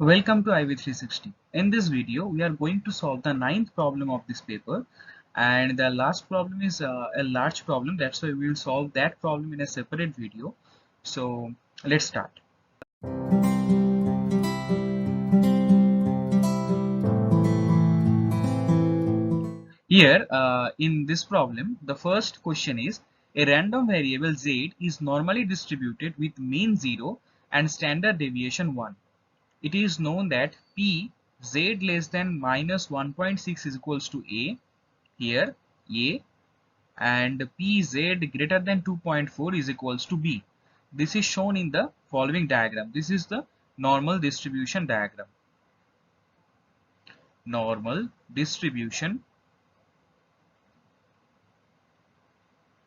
Welcome to IV360. In this video, we are going to solve the ninth problem of this paper, and the last problem is a large problem. That's why we will solve that problem in a separate video. So let's start. Here, in this problem, the first question is a random variable z is normally distributed with mean 0 and standard deviation 1. It is known that p z less than minus 1.6 is equals to a. Here a and pz greater than 2.4 is equals to b. This is shown in the following diagram. This is the normal distribution diagram. Normal distribution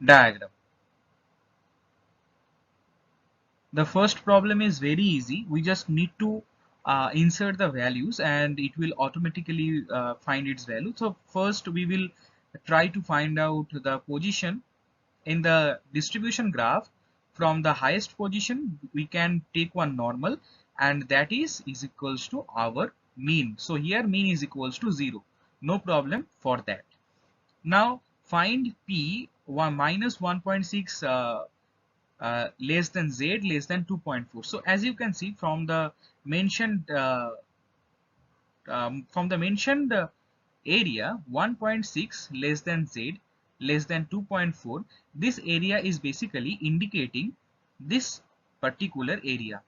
diagram. The first problem is very easy. We just need to insert the values and it will automatically find its value. So first we will try to find out the position in the distribution graph. From the highest position we can take one normal, and that is equals to our mean. So here mean is equals to 0. No problem for that. Now find p 1.6 less than z less than 2.4. So as you can see from the mentioned area 1.6 less than z less than 2.4, this area is basically indicating this particular area.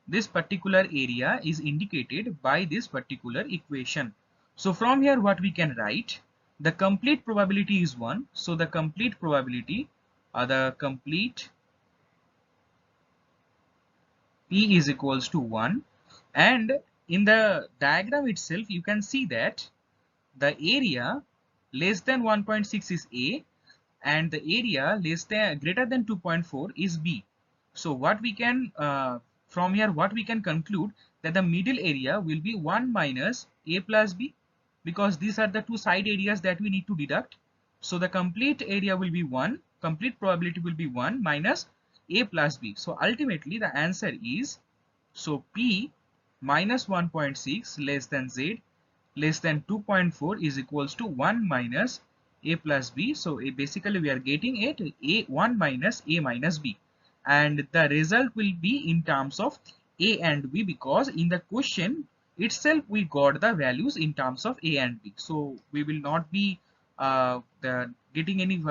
This particular area is indicated by this particular equation. So from here what we can write, the complete probability is 1. So the complete probability p is equals to 1, and in the diagram itself you can see that the area less than 1.6 is a and the area less than greater than 2.4 is b. So what we can from here what we can conclude that the middle area will be 1 minus a plus b, because these are the two side areas that we need to deduct. So the complete area will be 1, complete probability will be 1 minus a plus b. So ultimately the answer is, so p minus 1.6 less than z less than 2.4 is equals to 1 minus a plus b. So basically we are getting it a 1 minus a minus b, and the result will be in terms of a and b, because in the question itself we got the values in terms of a and b. So we will not be getting any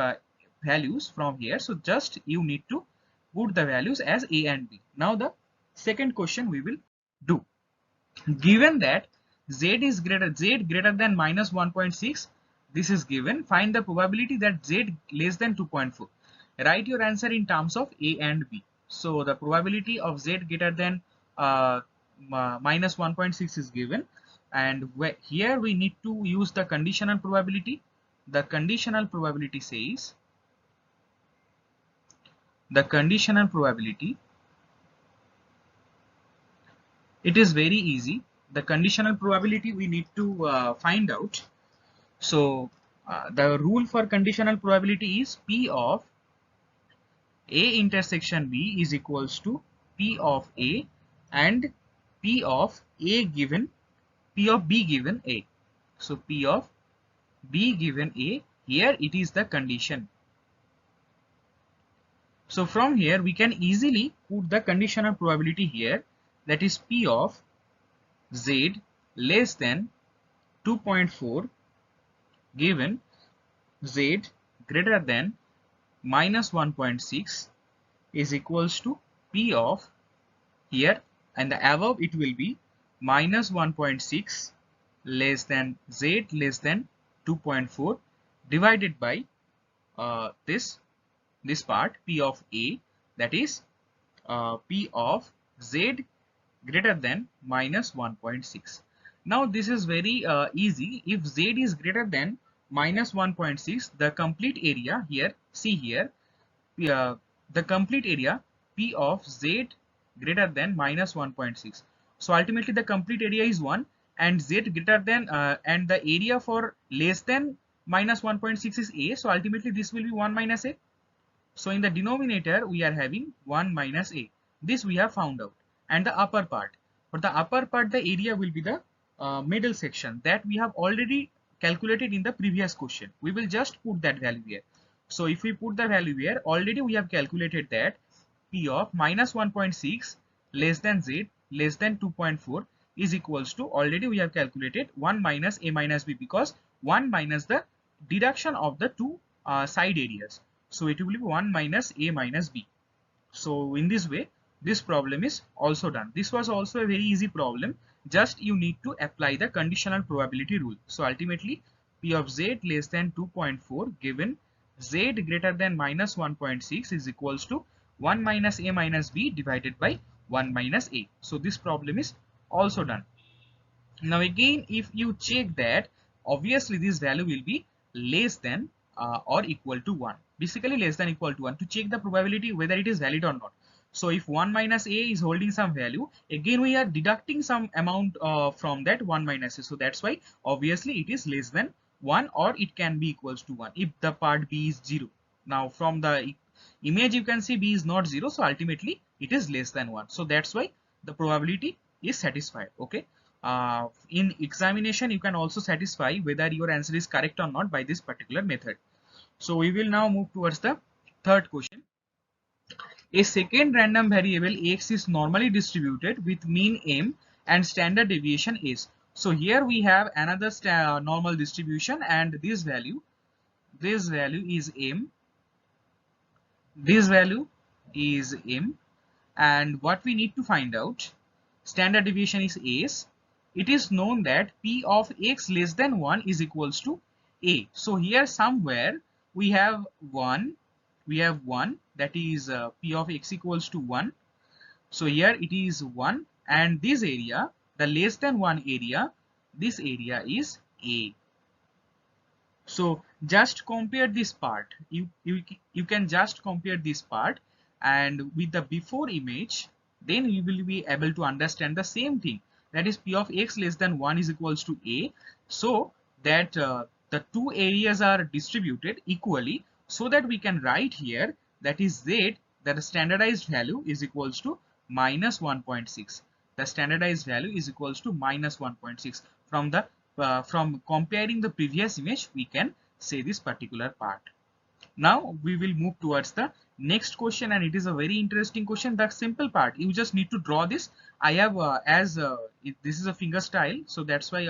values from here. So just you need to put the values as a and b. Now the second question we will do. Given that z greater than minus 1.6, this is given, find the probability that z less than 2.4. Write your answer in terms of a and b. So the probability of z greater than minus 1.6 is given, and here we need to use the conditional probability. The conditional probability says, the conditional probability, it is very easy. The conditional probability we need to find out. So the rule for conditional probability is P of A intersection B is equals to P of A and P of A given P of B given A. So P of B given A, here it is the condition. So from here we can easily put the conditional probability here, that is P of Z less than 2.4 given Z greater than minus 1.6 is equals to P of, here and the above it will be minus 1.6 less than Z less than 2.4 divided by this part P of A, that is P of Z greater than minus 1.6. Now this is very easy. If Z is greater than minus 1.6, the complete area here, see here, the complete area P of Z greater than minus 1.6. So ultimately the complete area is 1, and Z greater than and the area for less than minus 1.6 is A. So ultimately this will be 1 minus A. So in the denominator we are having 1 minus a. This we have found out. And the upper part, For the upper part, the area will be the middle section that we have already calculated in the previous question. We will just put that value here. So if we put the value here, already we have calculated that P of minus 1.6 less than Z less than 2.4 is equals to, already we have calculated 1 minus A minus B, because 1 minus the deduction of the two side areas. So it will be 1 minus A minus B. So in this way, this problem is also done. This was also a very easy problem. Just you need to apply the conditional probability rule. So ultimately, P of Z less than 2.4 given Z greater than minus 1.6 is equals to 1 minus A minus B divided by 1 minus A. So this problem is also done. Now again, if you check that, obviously this value will be less than or equal to 1. Basically less than equal to 1 to check the probability whether it is valid or not. So if 1 minus A is holding some value, again we are deducting some amount from that 1 minus A. So that's why obviously it is less than 1, or it can be equals to 1 if the part B is 0. Now from the image you can see B is not 0, so ultimately it is less than 1. So that's why the probability is satisfied. Okay. In examination you can also satisfy whether your answer is correct or not by this particular method. So we will now move towards the third question. A second random variable x is normally distributed with mean m and standard deviation s. So here we have another normal distribution, and this value is m, this value is m, and what we need to find out, standard deviation is s. It is known that P of x less than 1 is equals to A. So here somewhere we have 1, that is P of x equals to 1. So here it is 1, and this area, the less than 1 area, this area is A. So just compare this part. You can just compare this part and with the before image, then you will be able to understand the same thing. That is P of x less than 1 is equals to A. So that the two areas are distributed equally, so that we can write here that is Z, that the standardized value is equals to minus 1.6. The standardized value is equals to minus 1.6. From comparing the previous image, we can say this particular part. Now we will move towards the next question, and it is a very interesting question. The simple part, you just need to draw this. I have this is a finger style, so that's why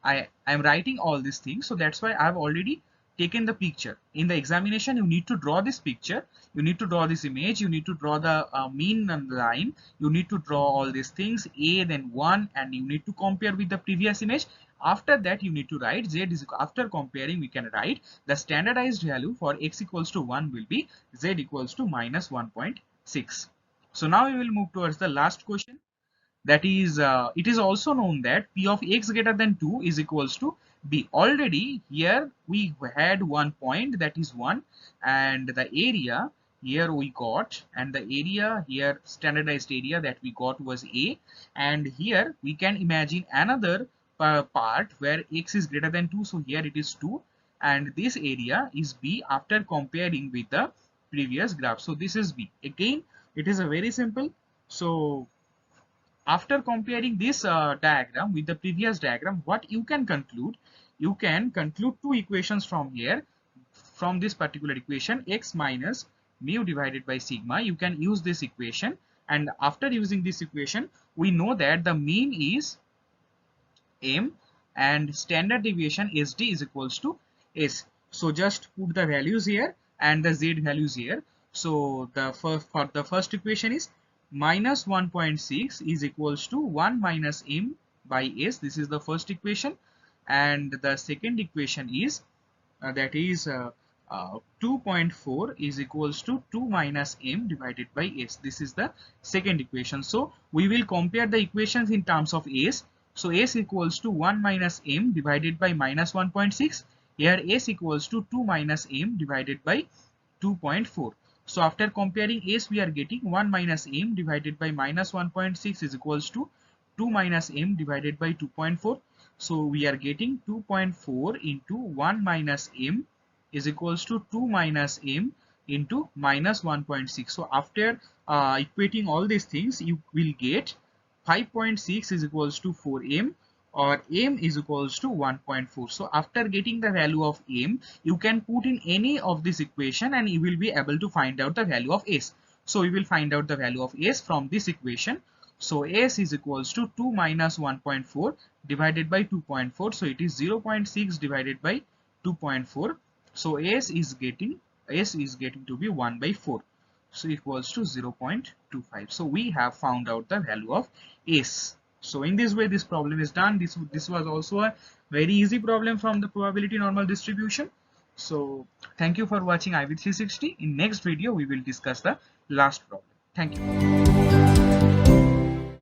I am writing all these things. So that's why I have already taken the picture. In the examination, you need to draw this picture, you need to draw this image, you need to draw the mean line, you need to draw all these things, A, then 1, and you need to compare with the previous image. After that, you need to write Z is, after comparing, we can write the standardized value for x equals to 1 will be Z equals to minus 1.6. So now we will move towards the last question. That is, it is also known that P of x greater than 2 is equals to B. Already here we had 1 point, that is 1, and the area here we got, and the area here, standardized area that we got was A, and here we can imagine another part where x is greater than 2, so here it is 2, and this area is B after comparing with the previous graph. So this is B. Again, it is a very simple. So after comparing this diagram with the previous diagram, what you can conclude? You can conclude two equations from here. From this particular equation, x minus mu divided by sigma, you can use this equation, and after using this equation, we know that the mean is m and standard deviation SD is equals to S. So just put the values here and the Z values here. So the for the first equation is minus 1.6 is equals to 1 minus m by S. This is the first equation, and the second equation is that is 2.4 is equals to 2 minus m divided by S. This is the second equation. So we will compare the equations in terms of S. So S equals to 1 minus m divided by minus 1.6. Here S equals to 2 minus m divided by 2.4. So after comparing S, we are getting 1 minus m divided by minus 1.6 is equals to 2 minus m divided by 2.4. So we are getting 2.4 into 1 minus m is equals to 2 minus m into minus 1.6. So after equating all these things, you will get 5.6 is equals to 4m, or m is equals to 1.4. So after getting the value of m, you can put in any of this equation and you will be able to find out the value of s. So we will find out the value of s from this equation. So s is equals to 2 minus 1.4 divided by 2.4. So it is 0.6 divided by 2.4. So s is getting to be 1 by 4. So equals to 0.25. So we have found out the value of s. So in this way this problem is done. This was also a very easy problem from the probability normal distribution. So thank you for watching IB360. In next video we will discuss the last problem. Thank you.